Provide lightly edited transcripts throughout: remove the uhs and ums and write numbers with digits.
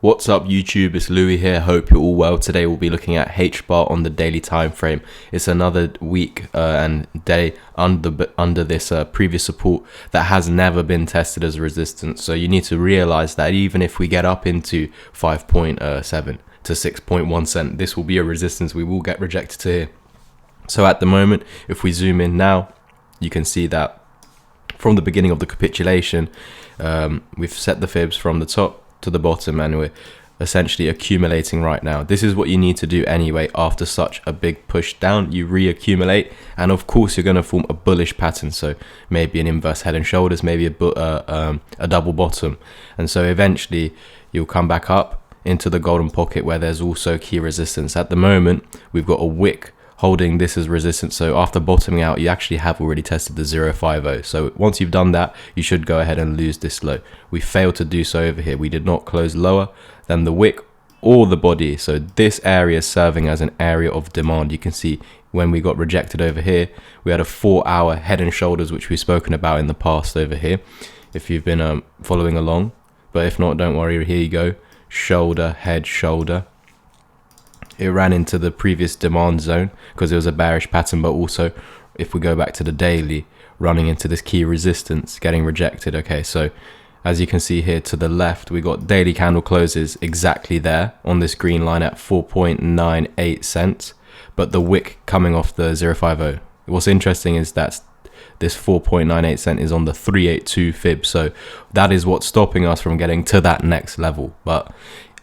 What's up YouTube, it's Louis here, hope you're all well. Today we'll be looking at Hbar on the daily time frame. It's another week and day under this previous support that has never been tested as a resistance. So you need to realize that even if we get up into 5.7 to 6.1 cent, this will be a resistance we will get rejected to here. So at the moment, if we zoom in now, you can see that from the beginning of the capitulation, we've set the fibs from the top to the bottom and we're essentially accumulating right now. This is what you need to do anyway. After such a big push down, you reaccumulate, and of course you're going to form a bullish pattern. So maybe an inverse head and shoulders, maybe a double bottom, and so eventually you'll come back up into the golden pocket where there's also key resistance. At the moment we've got a wick holding this as resistance, so after bottoming out you actually have already tested the 050. So once you've done that, you should go ahead and lose this low. We failed to do so over here. We did not close lower than the wick or the body, so this area is serving as an area of demand. You can see when we got rejected over here, we had a 4-hour head and shoulders, which we've spoken about in the past over here if you've been following along, but if not, don't worry, here you go, shoulder, head, shoulder. It ran into the previous demand zone because it was a bearish pattern, but also if we go back to the daily, running into this key resistance, getting rejected. Okay, so as you can see here to the left, we got daily candle closes exactly there on this green line at 4.98 cents, but the wick coming off the 050. What's interesting is that this 4.98 cent is on the 382 fib, so that is what's stopping us from getting to that next level. But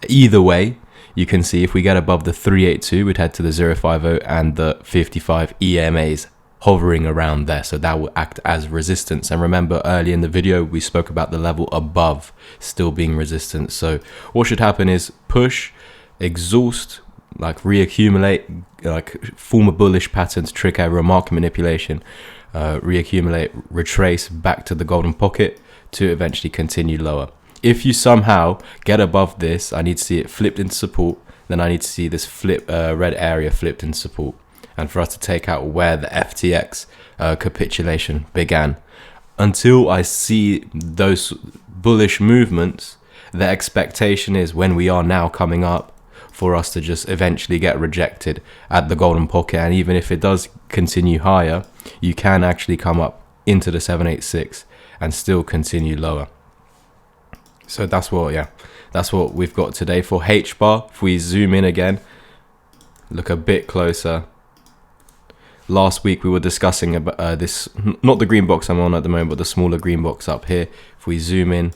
either way, you can see if we get above the 382, we'd head to the 050 and the 55 EMAs hovering around there. So that will act as resistance. And remember, early in the video, we spoke about the level above still being resistance. So what should happen is push, exhaust, like reaccumulate, like form a bullish pattern to trick error, market manipulation, reaccumulate, retrace back to the golden pocket to eventually continue lower. If you somehow get above this, I need to see it flipped into support, then I need to see this red area flipped into support, and for us to take out where the FTX capitulation began. Until I see those bullish movements, the expectation is when we are now coming up for us to just eventually get rejected at the golden pocket, and even if it does continue higher, you can actually come up into the 786 and still continue lower. So that's what we've got today for Hbar. If we zoom in again, look a bit closer. Last week we were discussing about this, not the green box I'm on at the moment, but the smaller green box up here. If we zoom in,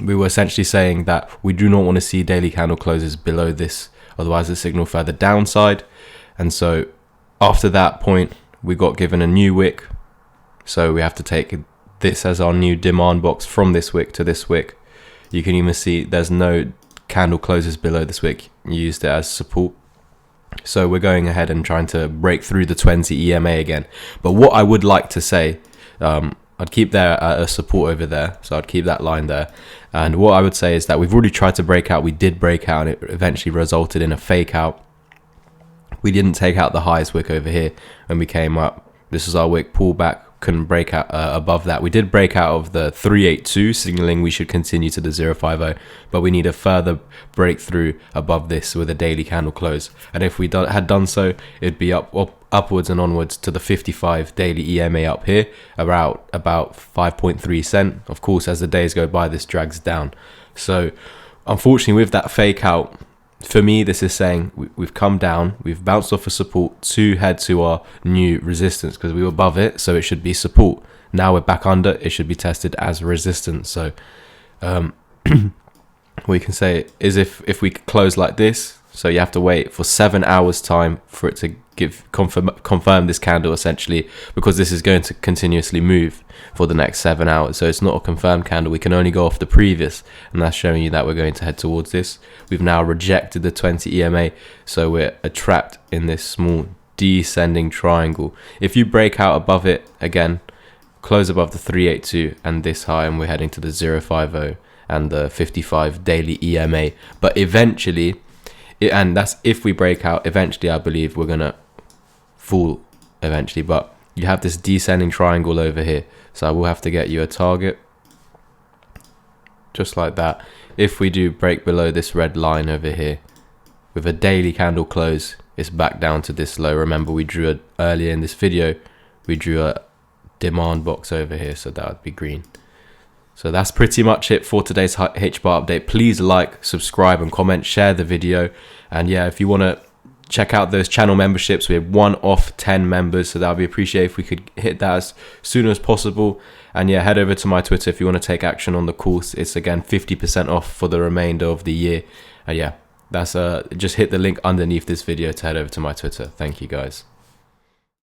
we were essentially saying that we do not want to see daily candle closes below this, otherwise it signal further downside. And so after that point, we got given a new wick, so we have to take this as our new demand box from this wick to this wick. You can even see there's no candle closes below this wick. You used it as support. So we're going ahead and trying to break through the 20 EMA again. But what I would like to say, I'd keep there a support over there. So I'd keep that line there. And what I would say is that we've already tried to break out. We did break out and it eventually resulted in a fake out. We didn't take out the highest wick over here when we came up. This is our wick pullback. Couldn't break out above that. We did break out of the 382, signaling we should continue to the 050, but we need a further breakthrough above this with a daily candle close. And if we had done so, it'd be upwards and onwards to the 55 daily EMA up here, about 5.3 cent. Of course, as the days go by, this drags down. So unfortunately, with that fake out, for me, this is saying we've come down, we've bounced off a support to head to our new resistance because we were above it, so it should be support. Now we're back under, it should be tested as resistance. So what you can say is if we close like this, so you have to wait for 7 hours time for it to confirm this candle essentially, because this is going to continuously move for the next 7 hours. So it's not a confirmed candle. We can only go off the previous, and that's showing you that we're going to head towards this. We've now rejected the 20 EMA, so we're trapped in this small descending triangle. If you break out above it again, close above the 382 and this high, and we're heading to the 050 and the 55 daily EMA. But eventually, and that's if we break out, eventually I believe we're gonna fall eventually. But you have this descending triangle over here, so I will have to get you a target. just like that. If we do break below this red line over here with a daily candle close, it's back down to this low. Remember, we drew earlier in this video, we drew a demand box over here, so that would be green. So that's pretty much it for today's HBAR update. Please like, subscribe and comment, share the video. And yeah, if you want to check out those channel memberships, we have 1 off 10 members, so that would be appreciated if we could hit that as soon as possible. And yeah, head over to my Twitter if you want to take action on the course. It's again 50% off for the remainder of the year. And yeah, that's just hit the link underneath this video to head over to my Twitter. Thank you guys.